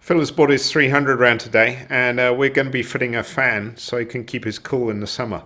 Phil has bought his 300 round today, and we're going to be fitting a fan so he can keep his cool in the summer.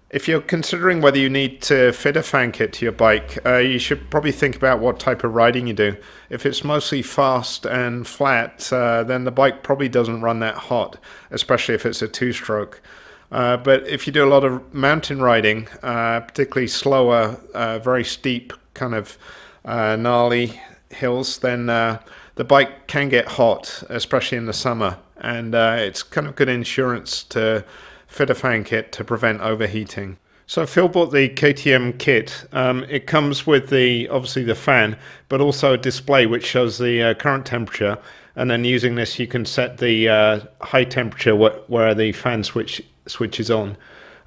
If you're considering whether you need to fit a fan kit to your bike, you should probably think about what type of riding you do. If it's mostly fast and flat, then the bike probably doesn't run that hot, especially if it's a two-stroke. But if you do a lot of mountain riding, particularly slower, very steep, kind of gnarly hills, then the bike can get hot, especially in the summer. And it's kind of good insurance to fit a fan kit to prevent overheating. So Phil bought the KTM kit. It comes with obviously the fan, but also a display which shows the current temperature. And then using this, you can set the high temperature where the fan switches on.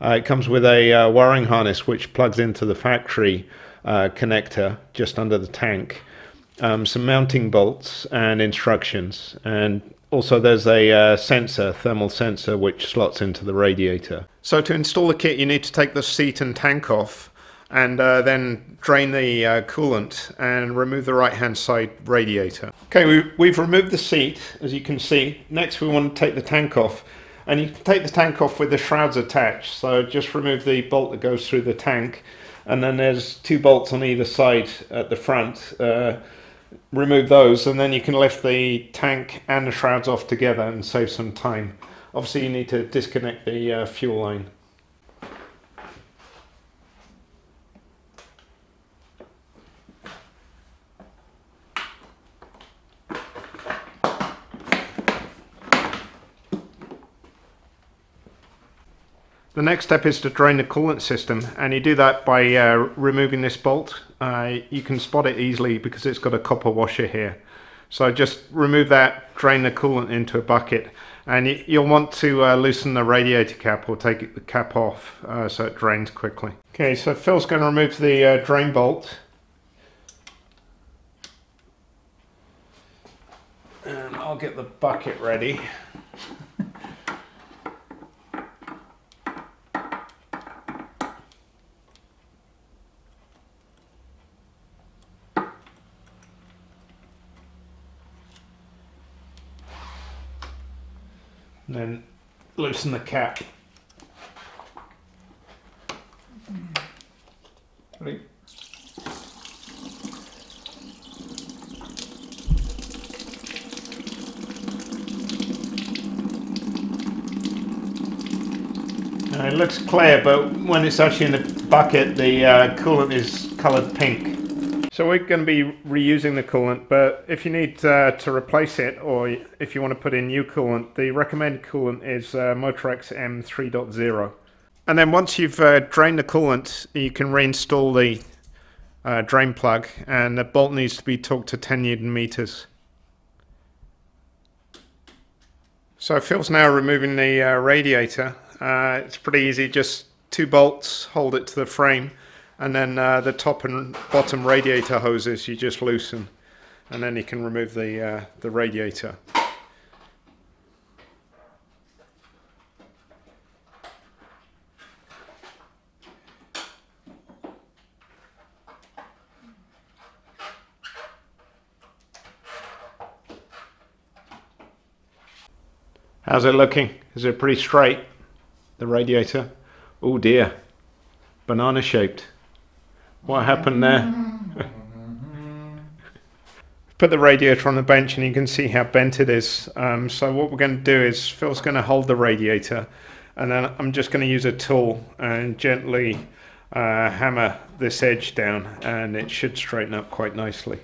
It comes with a wiring harness which plugs into the factory connector just under the tank. Some mounting bolts and instructions, and also there's a thermal sensor which slots into the radiator. So to install the kit, you need to take the seat and tank off and then drain the coolant and remove the right hand side radiator. Okay, we've removed the seat, as you can see. Next we want to take the tank off, and you can take the tank off with the shrouds attached. So just remove the bolt that goes through the tank, and then there's two bolts on either side at the front. Remove those, and then you can lift the tank and the shrouds off together and save some time. Obviously you need to disconnect the fuel line. The next step is to drain the coolant system, and you do that by removing this bolt. You can spot it easily because it's got a copper washer here. So just remove that, drain the coolant into a bucket, and you'll want to loosen the radiator cap or take the cap off so it drains quickly. Okay, so Phil's going to remove the drain bolt. And I'll get the bucket ready. And then loosen the cap. Ready? Now it looks clear, but when it's actually in the bucket, the coolant is coloured pink. So we're going to be reusing the coolant, but if you need to replace it, or if you want to put in new coolant, the recommended coolant is Motorex M 3.0. And then once you've drained the coolant, you can reinstall the drain plug, and the bolt needs to be torqued to 10 Newton meters. So Phil's now removing the radiator. It's pretty easy, just two bolts hold it to the frame. And then the top and bottom radiator hoses you just loosen, and then you can remove the radiator. How's it looking? Is it pretty straight, the radiator? Oh dear, banana shaped. What happened there? Put the radiator on the bench and you can see how bent it is. So what we're going to do is Phil's going to hold the radiator, and then I'm just going to use a tool and gently hammer this edge down, and it should straighten up quite nicely.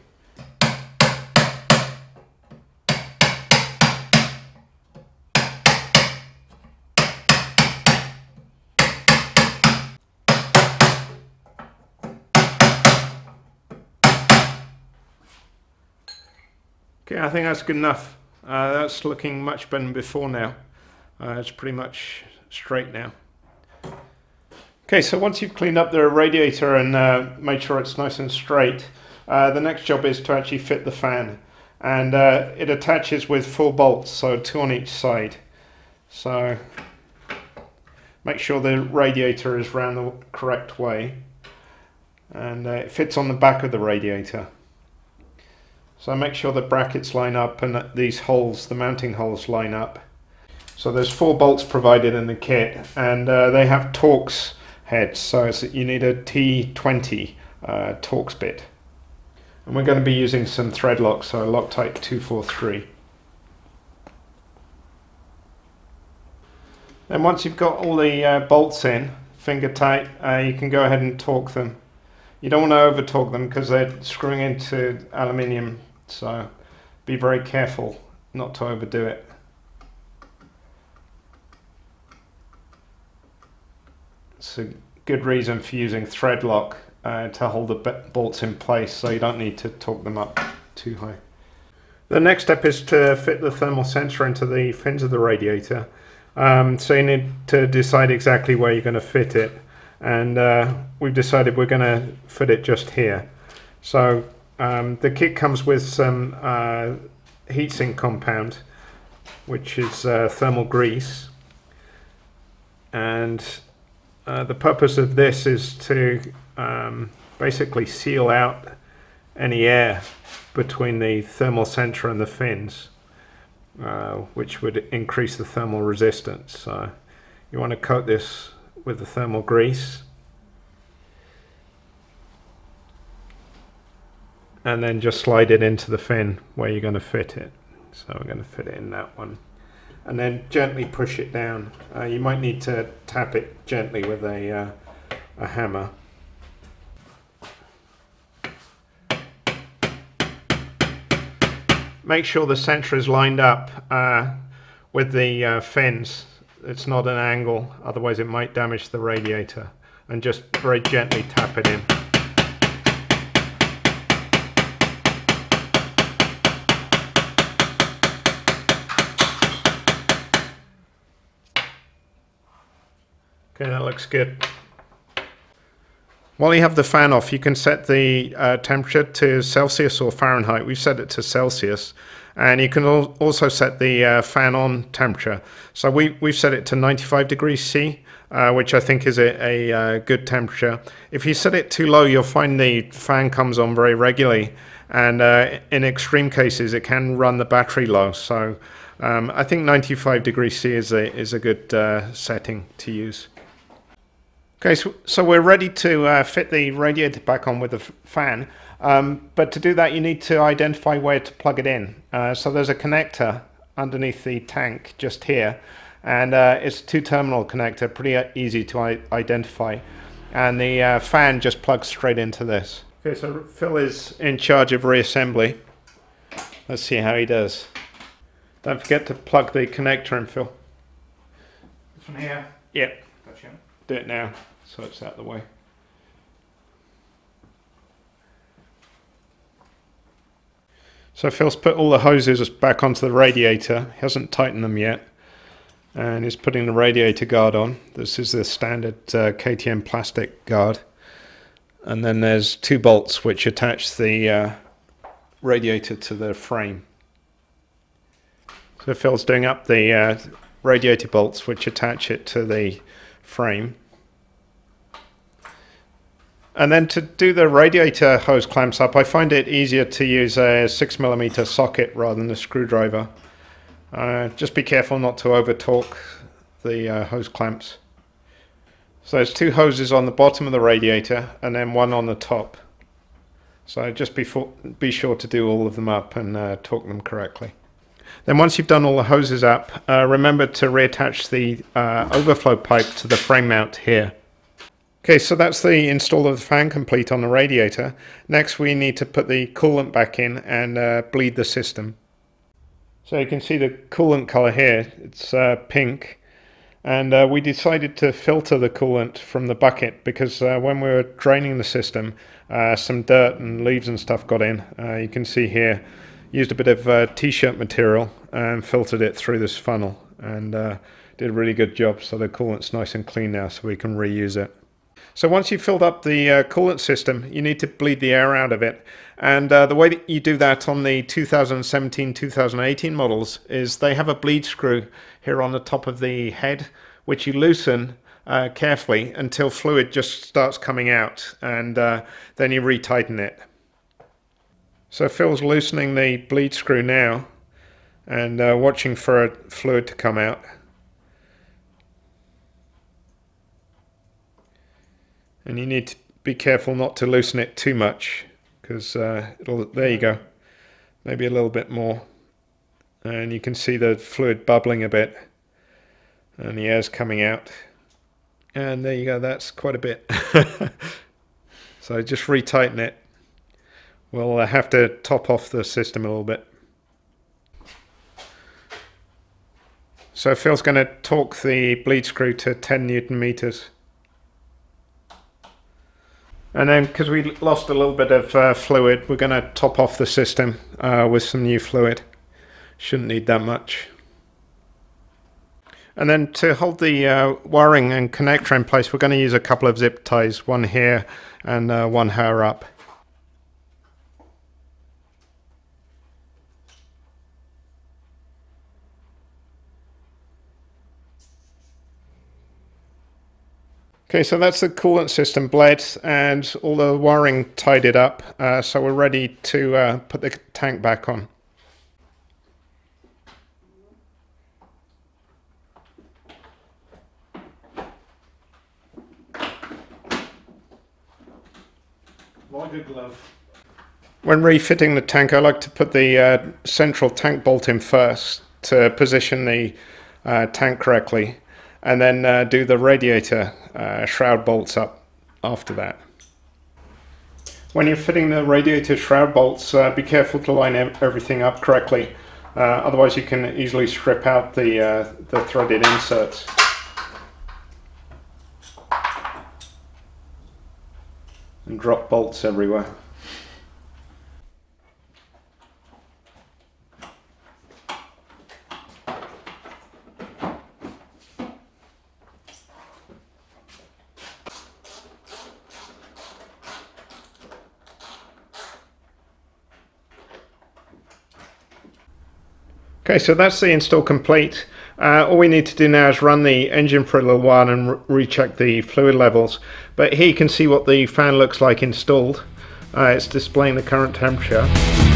Okay, I think that's good enough. That's looking much better than before now. It's pretty much straight now. Okay, so once you've cleaned up the radiator and made sure it's nice and straight, the next job is to actually fit the fan. And it attaches with 4 bolts, so 2 on each side. So Make sure the radiator is round the correct way, and it fits on the back of the radiator. So make sure the brackets line up and that these holes, the mounting holes, line up. So there's 4 bolts provided in the kit, and they have Torx heads, so you need a T20 Torx bit. And we're going to be using some thread lock, so Loctite 243. Then once you've got all the bolts in, finger tight, you can go ahead and torque them. You don't want to over torque them because they're screwing into aluminium, so be very careful not to overdo it. It's a good reason for using thread lock to hold the bolts in place, so you don't need to torque them up too high. The next step is to fit the thermal sensor into the fins of the radiator. So you need to decide exactly where you're going to fit it, and we've decided we're going to fit it just here. So the kit comes with some heatsink compound, which is thermal grease, and the purpose of this is to basically seal out any air between the thermal sensor and the fins, which would increase the thermal resistance. So you want to coat this with the thermal grease, and then just slide it into the fin where you're going to fit it. So we're going to fit it in that one, and then gently push it down. You might need to tap it gently with a hammer. Make sure the sensor is lined up with the fins. It's not an angle, otherwise it might damage the radiator. And just very gently tap it in. Okay, that looks good. While you have the fan off, you can set the temperature to Celsius or Fahrenheit. We've set it to Celsius, and you can also set the fan on temperature. So we've set it to 95 degrees C, which I think is a good temperature. If you set it too low, you'll find the fan comes on very regularly, and in extreme cases it can run the battery low. So I think 95 degrees C is a good setting to use. Okay, so we're ready to fit the radiator back on with the fan, but to do that you need to identify where to plug it in. So there's a connector underneath the tank just here, and it's a 2-terminal connector, pretty easy to identify, and the fan just plugs straight into this. Okay, so Phil is in charge of reassembly. Let's see how he does. Don't forget to plug the connector in, Phil. This one here? Yep. Gotcha. Do it now, so it's out of the way. So Phil's put all the hoses back onto the radiator. He hasn't tightened them yet, and he's putting the radiator guard on. This is the standard KTM plastic guard, and then there's 2 bolts which attach the radiator to the frame. So Phil's doing up the radiator bolts which attach it to the frame. And then to do the radiator hose clamps up, I find it easier to use a 6mm socket rather than a screwdriver. Just be careful not to over torque the hose clamps. So there's 2 hoses on the bottom of the radiator and then 1 on the top. So just be sure to do all of them up and torque them correctly. Then once you've done all the hoses up, remember to reattach the overflow pipe to the frame mount here. Okay, so that's the install of the fan complete on the radiator. Next we need to put the coolant back in and bleed the system. So you can see the coolant color here, it's pink. And we decided to filter the coolant from the bucket because when we were draining the system, some dirt and leaves and stuff got in. You can see here, used a bit of t-shirt material and filtered it through this funnel, and did a really good job. So the coolant's nice and clean now, so we can reuse it. So once you've filled up the coolant system, you need to bleed the air out of it. And the way that you do that on the 2017-2018 models is they have a bleed screw here on the top of the head, which you loosen carefully until fluid just starts coming out, and then you retighten it. So Phil's loosening the bleed screw now and watching for fluid to come out. And you need to be careful not to loosen it too much, because there you go, maybe a little bit more, and you can see the fluid bubbling a bit and the air's coming out, and there you go, that's quite a bit. So just retighten it. We'll have to top off the system a little bit. So Phil's going to torque the bleed screw to 10 Newton meters. And then, because we lost a little bit of fluid, we're going to top off the system with some new fluid. Shouldn't need that much. And then to hold the wiring and connector in place, we're going to use a couple of zip ties, one here and one higher up. Okay, so that's the coolant system bled and all the wiring tidied up, so we're ready to put the tank back on. Like a glove. When refitting the tank, I like to put the central tank bolt in first to position the tank correctly, and then do the radiator shroud bolts up after that. When you're fitting the radiator shroud bolts, be careful to line everything up correctly, otherwise you can easily strip out the threaded inserts. And drop bolts everywhere. Okay, so that's the install complete. All we need to do now is run the engine for a little while and recheck the fluid levels. But here you can see what the fan looks like installed. It's displaying the current temperature.